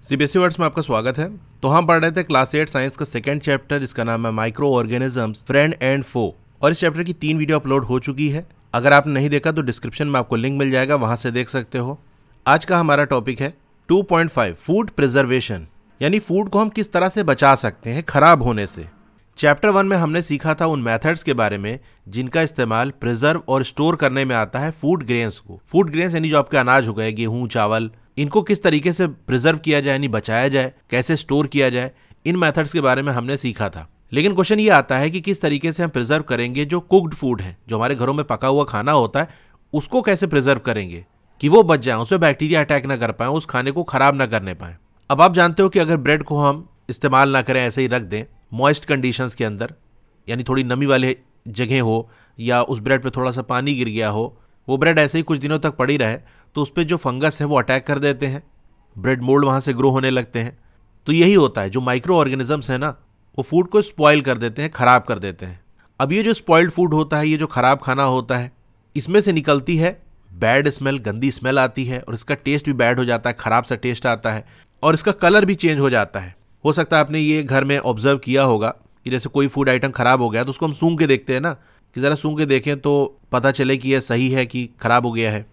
CBSE words में आपका स्वागत है। तो हम पढ़ रहे थे क्लास 8 साइंस का सेकंड चैप्टर जिसका नाम है माइक्रो ऑर्गेनिजम्स फ्रेंड एंड फो, और इस चैप्टर की 3 वीडियो अपलोड हो चुकी है। अगर आपने नहीं देखा तो डिस्क्रिप्शन में आपको लिंक मिल जाएगा, वहां से देख सकते हो। आज का हमारा टॉपिक है 2.5 फूड प्रिजर्वेशन, यानी फूड को हम किस तरह से बचा सकते हैं खराब होने से। चैप्टर 1 में हमने सीखा था उन मेथड्स के बारे में जिनका इस्तेमाल प्रिजर्व और स्टोर करने में आता है फूड ग्रेन्स को। फूड ग्रेन्स यानी जो आपके अनाज हो गए, गेहूं, चावल, इनको किस तरीके से प्रिजर्व किया जाए यानी बचाया जाए, कैसे स्टोर किया जाए, इन मेथड्स के बारे में हमने सीखा था। लेकिन क्वेश्चन ये आता है कि किस तरीके से हम प्रिजर्व करेंगे जो कुक्ड फूड है, जो हमारे घरों में पका हुआ खाना होता है, उसको कैसे प्रिजर्व करेंगे कि वो बच जाए, उसमें बैक्टीरिया अटैक ना कर पाए, उस खाने को खराब ना करने पाए। अब आप जानते हो कि अगर ब्रेड को हम इस्तेमाल ना करें, ऐसे ही रख दें मॉइस्ट कंडीशंस के अंदर, यानी थोड़ी नमी वाले जगह हो या उस ब्रेड पे थोड़ा सा पानी गिर गया हो, वो ब्रेड ऐसे ही कुछ दिनों तक पड़ी रहे तो उस पर जो फंगस है वो अटैक कर देते हैं, ब्रेड मोल्ड वहाँ से ग्रो होने लगते हैं। तो यही होता है, जो माइक्रो ऑर्गेनिजम्स है ना, वो फूड को स्पॉइल कर देते हैं, खराब कर देते हैं। अब ये जो स्पॉइल्ड फूड होता है, ये जो खराब खाना होता है, इसमें से निकलती है बैड स्मेल, गंदी स्मेल आती है, और इसका टेस्ट भी बैड हो जाता है, खराब सा टेस्ट आता है, और इसका कलर भी चेंज हो जाता है। हो सकता है आपने ये घर में ऑब्जर्व किया होगा कि जैसे कोई फूड आइटम खराब हो गया तो उसको हम सूंघ के देखते हैं ना, कि ज़रा सूंघ के देखें तो पता चले कि यह सही है कि खराब हो गया है।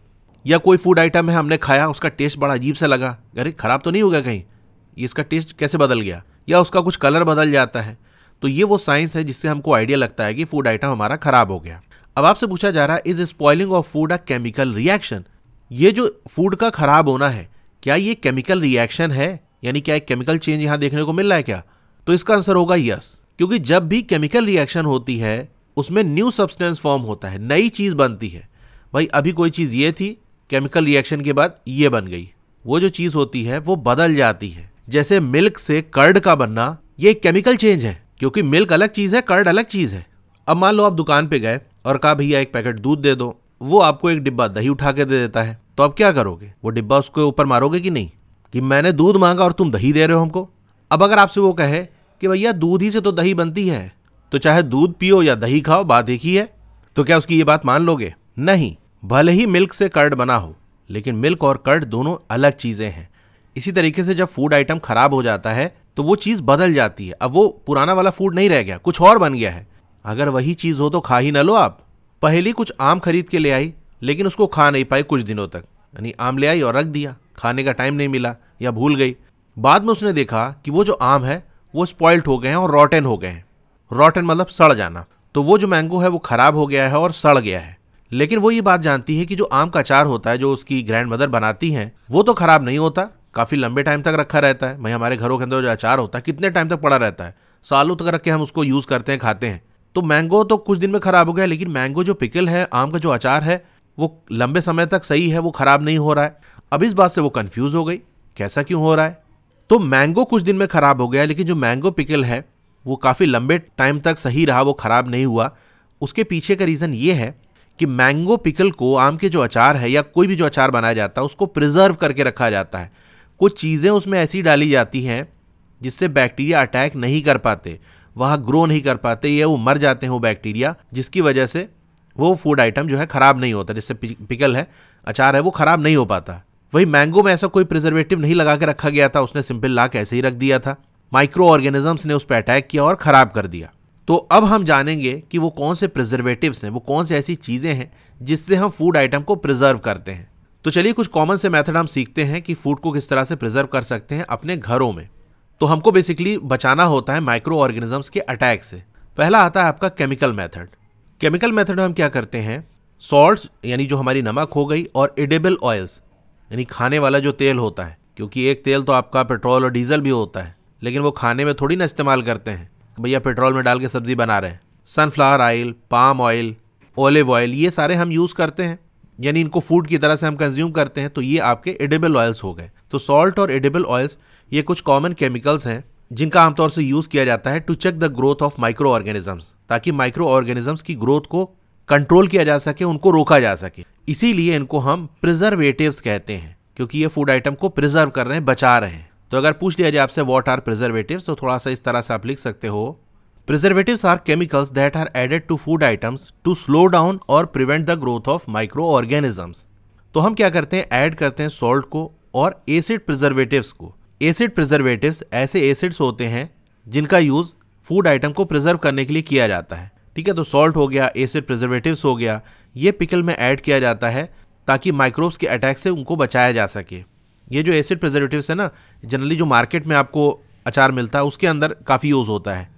या कोई फूड आइटम है, हमने खाया, उसका टेस्ट बड़ा अजीब सा लगा, अरे खराब तो नहीं हो गया कहीं, ये इसका टेस्ट कैसे बदल गया, या उसका कुछ कलर बदल जाता है। तो ये वो साइंस है जिससे हमको आइडिया लगता है कि फूड आइटम हमारा खराब हो गया। अब आपसे पूछा जा रहा है, is spoiling of food a chemical reaction? ये जो फूड का खराब होना है, क्या ये केमिकल रिएक्शन है, यानी क्या एक केमिकल चेंज यहाँ देखने को मिल रहा है क्या? तो इसका आंसर होगा यस, क्योंकि जब भी केमिकल रिएक्शन होती है उसमें न्यू सब्सटेंस फॉर्म होता है, नई चीज बनती है। भाई अभी कोई चीज ये थी, केमिकल रिएक्शन के बाद ये बन गई, वो जो चीज होती है वो बदल जाती है। जैसे मिल्क से कर्ड का बनना, ये एक केमिकल चेंज है, क्योंकि मिल्क अलग चीज है, कर्ड अलग चीज है। अब मान लो आप दुकान पे गए और कहा भैया एक पैकेट दूध दे दो, वो आपको एक डिब्बा दही उठा के दे देता है, तो आप क्या करोगे? वो डिब्बा उसके ऊपर मारोगे कि नहीं, कि मैंने दूध मांगा और तुम दही दे रहे हो हमको। अब अगर आपसे वो कहे कि भैया दूध ही से तो दही बनती है, तो चाहे दूध पियो या दही खाओ, बात एक ही है, तो क्या उसकी ये बात मान लोगे? नहीं। भले ही मिल्क से कर्ड बना हो, लेकिन मिल्क और कर्ड दोनों अलग चीजें हैं। इसी तरीके से जब फूड आइटम खराब हो जाता है तो वो चीज बदल जाती है। अब वो पुराना वाला फूड नहीं रह गया, कुछ और बन गया है। अगर वही चीज हो तो खा ही ना लो आप। पहली कुछ आम खरीद के ले आई, लेकिन उसको खा नहीं पाई कुछ दिनों तक, यानी आम ले आई और रख दिया, खाने का टाइम नहीं मिला या भूल गई। बाद में उसने देखा कि वो जो आम है वो स्पॉइल्ड हो गए हैं और रॉटन हो गए हैं। रॉटन मतलब सड़ जाना। तो वो जो मैंगो है वो खराब हो गया है और सड़ गया है। लेकिन वो ये बात जानती है कि जो आम का अचार होता है, जो उसकी ग्रैंड मदर बनाती हैं, वो तो खराब नहीं होता, काफी लंबे टाइम तक रखा रहता है। भाई हमारे घरों के अंदर जो अचार होता है कितने टाइम तक पड़ा रहता है, सालों तक रख के हम उसको यूज करते हैं, खाते हैं। तो मैंगो तो कुछ दिन में खराब हो गया, लेकिन मैंगो जो पिकल है, आम का जो अचार है, वो लंबे समय तक सही है, वो खराब नहीं हो रहा है। अब इस बात से वो कंफ्यूज हो गई, कैसा क्यों हो रहा है? तो मैंगो कुछ दिन में खराब हो गया, लेकिन जो मैंगो पिकल है वो काफी लंबे टाइम तक सही रहा, वो खराब नहीं हुआ। उसके पीछे का रीजन ये है कि मैंगो पिकल को, आम के जो अचार है या कोई भी जो अचार बनाया जाता है, उसको प्रिजर्व करके रखा जाता है। कुछ चीजें उसमें ऐसी डाली जाती हैं जिससे बैक्टीरिया अटैक नहीं कर पाते, वहां ग्रो नहीं कर पाते, या वो मर जाते हैं वो बैक्टीरिया, जिसकी वजह से वो फूड आइटम जो है खराब नहीं होता। जैसे पिकल है, अचार है, वो खराब नहीं हो पाता। वही मैंगो में ऐसा कोई प्रिजर्वेटिव नहीं लगा के रखा गया था, उसने सिंपल ला के ऐसे ही रख दिया था। माइक्रो ऑर्गेनिजम्स ने उस पर अटैक किया और खराब कर दिया। तो अब हम जानेंगे कि वो कौन से प्रिजर्वेटिव्स हैं, वो कौन से ऐसी चीजें हैं जिससे हम फूड आइटम को प्रिजर्व करते हैं। तो चलिए कुछ कॉमन से मेथड हम सीखते हैं कि फूड को किस तरह से प्रिजर्व कर सकते हैं अपने घरों में। तो हमको बेसिकली बचाना होता है माइक्रो ऑर्गेनिजम्स के अटैक से। पहला आता है आपका केमिकल मेथड। केमिकल मेथड में हम क्या करते हैं, सॉल्ट्स यानी जो हमारी नमक हो गई, और एडिबल ऑयल्स यानी खाने वाला जो तेल होता है, क्योंकि एक तेल तो आपका पेट्रोल और डीजल भी होता है, लेकिन वो खाने में थोड़ी ना इस्तेमाल करते हैं, भैया पेट्रोल में डाल के सब्जी बना रहे हैं। Sunflower oil, palm oil, olive oil, ये सारे हम यूज करते हैं, यानी इनको फूड की तरह से हम कंज्यूम करते हैं। तो ये आपके एडिबल ऑयल्स हो गए। तो सॉल्ट और एडिबल ऑयल्स ये कुछ कॉमन केमिकल्स हैं जिनका आमतौर से यूज किया जाता है to check the growth of micro organisms, ताकि माइक्रो ऑर्गेनिजम्स की ग्रोथ को कंट्रोल किया जा सके, उनको रोका जा सके। इसीलिए इनको हम प्रिजर्वेटिव्स कहते हैं, क्योंकि ये फूड आइटम को प्रिजर्व कर रहे हैं, बचा रहे हैं। तो अगर पूछ लिया जाए आपसे व्हाट आर प्रिजर्वेटिव्स, तो थोड़ा सा इस तरह से आप लिख सकते हो, preservatives are chemicals that are added to food items to slow down और prevent the growth of micro organisms. तो हम क्या करते हैं, ऐड करते हैं सॉल्ट को और एसिड प्रिजर्वेटिव्स को, एसिड प्रिजर्वेटिव्स ऐसे एसिड्स होते हैं जिनका यूज फूड आइटम को प्रिजर्व करने के लिए किया जाता है। ठीक है, तो सॉल्ट हो गया, एसिड प्रिजर्वेटिव्स हो गया, ये पिकल में ऐड किया जाता है ताकि माइक्रोब्स के अटैक से उनको बचाया जा सके। ये जो एसिड प्रिजर्वेटिव्स है ना, जनरली जो मार्केट में आपको अचार मिलता है उसके अंदर काफ़ी यूज़ होता है,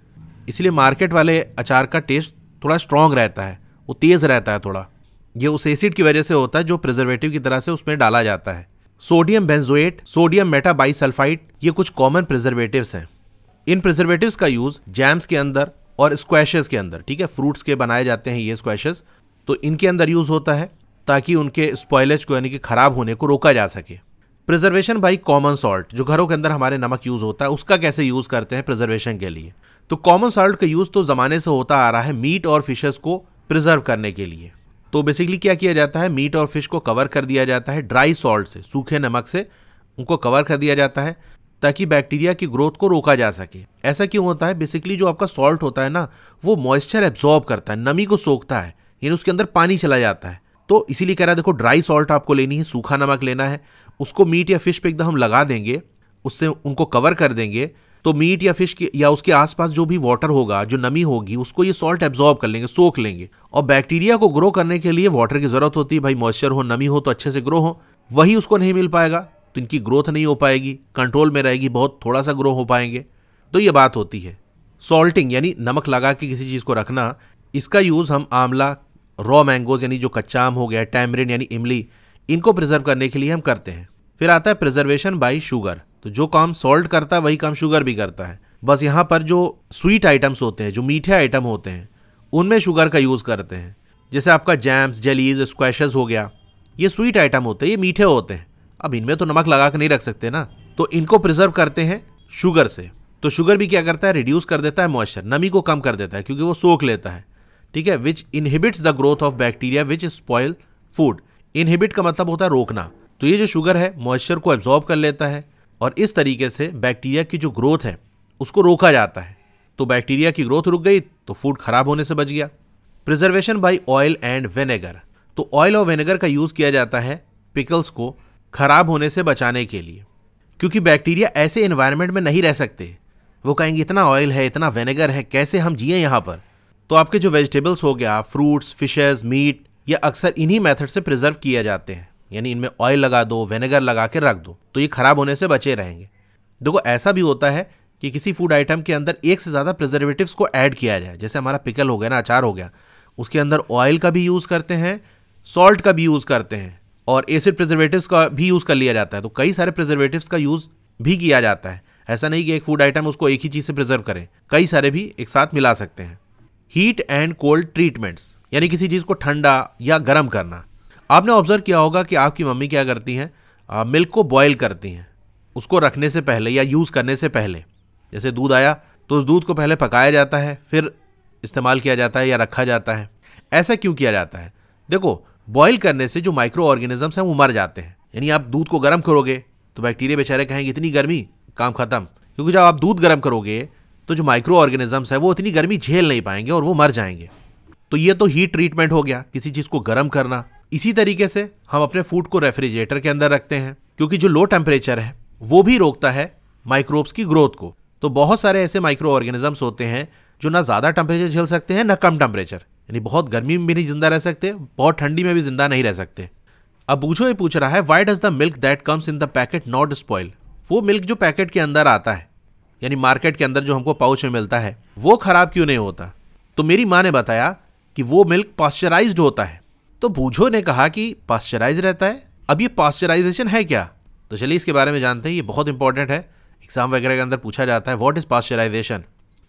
इसलिए मार्केट वाले अचार का टेस्ट थोड़ा स्ट्रॉन्ग रहता है, वो तेज़ रहता है थोड़ा। ये उस एसिड की वजह से होता है जो प्रिजर्वेटिव की तरह से उसमें डाला जाता है। सोडियम बेंजोएट, सोडियम मेटाबाइसल्फाइड, ये कुछ कॉमन प्रिजर्वेटिव्स हैं। इन प्रिजर्वेटिव्स का यूज़ जैम्स के अंदर और स्क्वैशेस के अंदर, ठीक है, फ्रूट्स के बनाए जाते हैं ये स्क्वैशेस, तो इनके अंदर यूज़ होता है ताकि उनके स्पॉयलेज को यानी कि ख़राब होने को रोका जा सके। प्रिजर्वेशन बाई कॉमन सॉल्ट, जो घरों के अंदर हमारे नमक यूज़ होता है, उसका कैसे यूज़ करते हैं प्रिजर्वेशन के लिए। तो कॉमन सॉल्ट का यूज़ तो ज़माने से होता आ रहा है मीट और फिशेस को प्रिजर्व करने के लिए। तो बेसिकली क्या किया जाता है, मीट और फिश को कवर कर दिया जाता है ड्राई सॉल्ट से, सूखे नमक से उनको कवर कर दिया जाता है ताकि बैक्टीरिया की ग्रोथ को रोका जा सके। ऐसा क्यों होता है, बेसिकली जो आपका सॉल्ट होता है ना, वो मॉइस्चर एब्जॉर्ब करता है, नमी को सोखता है, यानी उसके अंदर पानी चला जाता है। तो इसीलिए कह रहा है देखो, ड्राई सॉल्ट आपको लेनी है, सूखा नमक लेना है, उसको मीट या फिश पे एकदम हम लगा देंगे, उससे उनको कवर कर देंगे, तो मीट या फिश के या उसके आसपास जो भी वाटर होगा, जो नमी होगी, उसको ये सॉल्ट एब्जॉर्ब कर लेंगे, सोख लेंगे। और बैक्टीरिया को ग्रो करने के लिए वाटर की जरूरत होती है, भाई मॉइस्चर हो, नमी हो तो अच्छे से ग्रो हो, वही उसको नहीं मिल पाएगा तो इनकी ग्रोथ नहीं हो पाएगी, कंट्रोल में रहेगी, बहुत थोड़ा सा ग्रो हो पाएंगे। तो ये बात होती है। सॉल्टिंग यानी नमक लगा के किसी चीज़ को रखना, इसका यूज़ हम आंवला, रॉ मैंगोज यानी जो कच्चा आम हो गया, टैमरिन यानी इमली, इनको प्रिजर्व करने के लिए हम करते हैं। फिर आता है प्रिजर्वेशन बाई शुगर, तो जो काम सॉल्ट करता है वही काम शुगर भी करता है, बस यहाँ पर जो स्वीट आइटम्स होते हैं, जो मीठे आइटम होते हैं, उनमें शुगर का यूज़ करते हैं। जैसे आपका जैम्स, जेलीज, स्क्वैशेस हो गया, ये स्वीट आइटम होते हैं, ये मीठे होते हैं, अब इनमें तो नमक लगा के नहीं रख सकते ना, तो इनको प्रिजर्व करते हैं शुगर से। तो शुगर भी क्या करता है, रिड्यूस कर देता है मॉइस्चर, नमी को कम कर देता है क्योंकि वो सोख लेता है। ठीक है, which inhibits the growth of bacteria which spoil food. Inhibit का मतलब होता है रोकना, तो ये जो शुगर है मॉइस्चर को एब्जॉर्ब कर लेता है और इस तरीके से बैक्टीरिया की जो ग्रोथ है उसको रोका जाता है। तो बैक्टीरिया की ग्रोथ रुक गई तो फूड खराब होने से बच गया। Preservation by oil and vinegar, तो ऑयल और विनेगर का यूज़ किया जाता है पिकल्स को खराब होने से बचाने के लिए, क्योंकि बैक्टीरिया ऐसे एनवायरनमेंट में नहीं रह सकते, वो कहेंगे इतना ऑयल है, इतना विनेगर है, कैसे हम जिए यहाँ पर। तो आपके जो वेजिटेबल्स हो गया, फ्रूट्स, फिशेस, मीट, ये अक्सर इन्हीं मेथड से प्रिजर्व किए जाते हैं, यानी इनमें ऑयल लगा दो, विनेगर लगा के रख दो, तो ये खराब होने से बचे रहेंगे। देखो ऐसा भी होता है कि किसी फूड आइटम के अंदर एक से ज़्यादा प्रिजर्वेटिव्स को ऐड किया जाए, जैसे हमारा पिकल हो गया ना, अचार हो गया, उसके अंदर ऑयल का भी यूज़ करते हैं, सॉल्ट का भी यूज़ करते हैं और एसिड प्रिजर्वेटिव्स का भी यूज़ कर लिया जाता है। तो कई सारे प्रिजर्वेटिव्स का यूज़ भी किया जाता है, ऐसा नहीं कि एक फूड आइटम उसको एक ही चीज़ से प्रिजर्व करें, कई सारे भी एक साथ मिला सकते हैं। हीट एंड कोल्ड ट्रीटमेंट्स, यानी किसी चीज़ को ठंडा या गर्म करना। आपने ऑब्जर्व किया होगा कि आपकी मम्मी क्या करती हैं, मिल्क को बॉयल करती हैं उसको रखने से पहले या यूज़ करने से पहले। जैसे दूध आया तो उस दूध को पहले पकाया जाता है, फिर इस्तेमाल किया जाता है या रखा जाता है। ऐसा क्यों किया जाता है, देखो बॉयल करने से जो माइक्रो ऑर्गेनिजम्स हैं वो मर जाते हैं, यानी आप दूध को गर्म करोगे तो बैक्टीरिया बेचारे कहेंगे इतनी गर्मी, काम खत्म, क्योंकि जब आप दूध गर्म करोगे तो जो माइक्रो ऑर्गेनिजम्स है वो इतनी गर्मी झेल नहीं पाएंगे और वो मर जाएंगे। तो ये तो हीट ट्रीटमेंट हो गया, किसी चीज़ को गर्म करना। इसी तरीके से हम अपने फूड को रेफ्रिजरेटर के अंदर रखते हैं, क्योंकि जो लो टेम्परेचर है वो भी रोकता है माइक्रोब्स की ग्रोथ को। तो बहुत सारे ऐसे माइक्रो ऑर्गेनिजम्स होते हैं जो ना ज़्यादा टेम्परेचर झेल सकते हैं ना कम टेम्परेचर, यानी बहुत गर्मी में भी नहीं जिंदा रह सकते, बहुत ठंडी में भी जिंदा नहीं रह सकते। अब बूझो ये पूछ रहा है, why does the milk that comes in the packet not spoil. वो मिल्क जो पैकेट के अंदर आता है, यानी मार्केट के अंदर जो हमको पाउच में मिलता है, वो खराब क्यों नहीं होता। तो मेरी माँ ने बताया कि वो मिल्क पास्चराइज्ड होता है। तो बूझो ने कहा कि पास्चराइज रहता है, अब ये पास्चराइजेशन है क्या, तो चलिए इसके बारे में जानते हैं, ये बहुत इंपॉर्टेंट है, एग्जाम वगैरह के अंदर पूछा जाता है, व्हाट इज पास्चराइजेशन।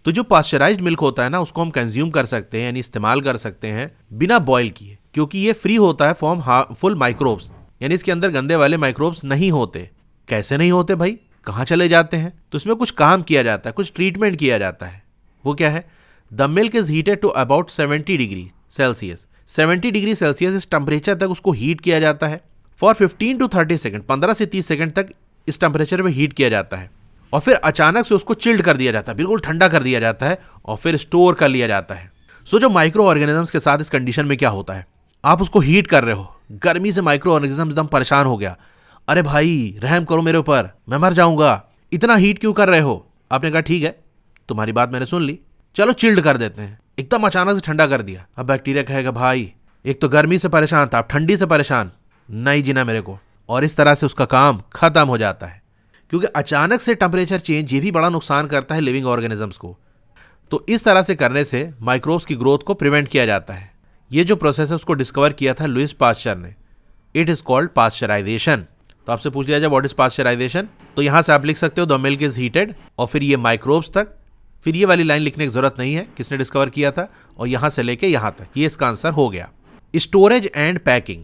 तो जो पास्चराइज्ड मिल्क होता है ना, उसको हम कंज्यूम कर सकते हैं, यानी इस्तेमाल कर सकते हैं बिना बॉयल किए, क्योंकि ये फ्री होता है फ्रॉम हार्मफुल माइक्रोब्स, यानी इसके अंदर गंदे वाले माइक्रोब्स नहीं होते। कैसे नहीं होते भाई, कहाँ चले जाते हैं, तो इसमें कुछ काम किया जाता है, कुछ ट्रीटमेंट किया जाता है। वो क्या है, the milk is heated to about 70 degree Celsius. 70 degree Celsius इस टेम्परेचर तक उसको हीट किया जाता है फॉर 15 to 30 सेकंड, 15 से 30 सेकंड तक इस टेम्परेचर पे हीट किया जाता है और फिर अचानक से उसको चिल्ड कर दिया जाता है, बिल्कुल ठंडा कर दिया जाता है और फिर स्टोर कर लिया जाता है। सो जो माइक्रो ऑर्गेनिजम्स के साथ इस कंडीशन में क्या होता है, आप उसको हीट कर रहे हो, गर्मी से माइक्रो ऑर्गेनिज्म एकदम परेशान हो गया, अरे भाई रहम करो मेरे ऊपर, मैं मर जाऊंगा, इतना हीट क्यों कर रहे हो? आपने कहा ठीक है, तुम्हारी बात मैंने सुन ली, चलो चिल्ड कर देते हैं। एकदम अचानक से ठंडा कर दिया। अब बैक्टीरिया कहेगा भाई एक तो गर्मी से परेशान था, अब ठंडी से परेशान, नहीं जीना मेरे को। और इस तरह से उसका काम खत्म हो जाता है। क्योंकि अचानक से टेम्परेचर चेंज ये भी बड़ा नुकसान करता है लिविंग ऑर्गेनिजम्स को। तो इस तरह से करने से माइक्रोब्स की ग्रोथ को प्रिवेंट किया जाता है। ये जो प्रोसेस है उसको डिस्कवर किया था लुईस पास्चर ने। It is called pasteurization. तो आपसे पूछ लिया जाए व्हाट इज पास्चराइजेशन, तो यहां से आप लिख सकते हो द मिल्क इज हीटेड, और फिर ये माइक्रोब्स तक, फिर ये वाली लाइन लिखने की जरूरत नहीं है किसने डिस्कवर किया था, और यहां से लेके यहां तक, ये इसका आंसर हो गया। Storage and packing.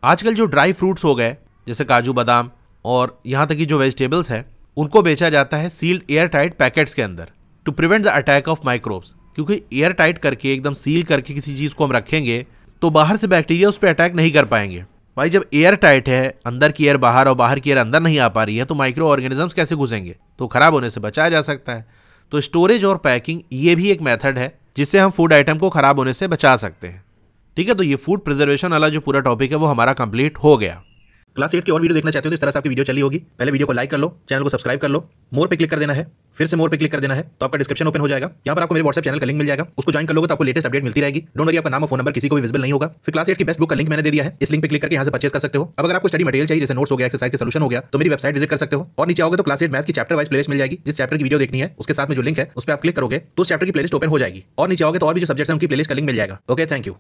आजकल जो ड्राई फ्रूट्स हो गए जैसे काजू बादाम और यहां तक की जो वेजिटेबल्स हैं उनको बेचा जाता है सील्ड एयर टाइट पैकेट्स के अंदर to prevent the attack of microbes. क्योंकि एयर टाइट करके एकदम सील करके किसी चीज को हम रखेंगे तो बाहर से बैक्टीरिया उस पर अटैक नहीं कर पाएंगे। भाई जब एयर टाइट है, अंदर की एयर बाहर और बाहर की एयर अंदर नहीं आ पा रही है, तो माइक्रो ऑर्गेनिजम्स कैसे घुसेंगे? तो खराब होने से बचाया जा सकता है। तो स्टोरेज और पैकिंग ये भी एक मेथड है जिससे हम फूड आइटम को खराब होने से बचा सकते हैं। ठीक है, तो ये फूड प्रिजर्वेशन वाला जो पूरा टॉपिक है वो हमारा कंप्लीट हो गया। क्लास 8 की और वीडियो देखना चाहते हो तो इस तरह से आपकी वीडियो चली होगी। पहले वीडियो को लाइक कर लो, चैनल को सब्सक्राइब कर लो, मोर पे क्लिक कर देना है, फिर से मोर पे क्लिक कर देना है, तो आपका डिस्क्रिप्शन ओपन हो जाएगा। यहाँ पर आपको मेरे व्हाट्सएप चैनल का लिंक मिल जाएगा, उसको ज्वाइन कर लोगे तो आपको लेटेस्ट अपडेट मिलती रहेगी। डोंट वरी, आपका नाम और फोन नंबर किसी को भी विजिबल नहीं होगा। फिर क्लास 8 की बेस्ट बुक का लिंक मैंने दे दिया है, इस लिंक पे क्लिक करके यहाँ से परचेस कर सकते हो। अब अगर आपको स्टडी मटेरियल चाहिए जैसे नोट्स हो गया, एक्सरसाइज के सॉल्यूशन हो गया, तो मेरी वेबसाइट विजिट कर सकते हो। और नीचे आओगे तो क्लास 8 मैथ्स की चैप्टर वाइज प्लेलिस्ट मिल जाएगी। जिस चैप्टर की वीडियो देखनी है उसके साथ में जो लिंक है उस पर आप क्लिक करोगे तो उस चैप्टर की प्लेलिस्ट ओपन हो जाएगी। और नीचे आओगे तो और भी जो सब्जेक्ट्स हैं उनकी प्लेलिस्ट का लिंक मिल जाएगा। Okay, thank you.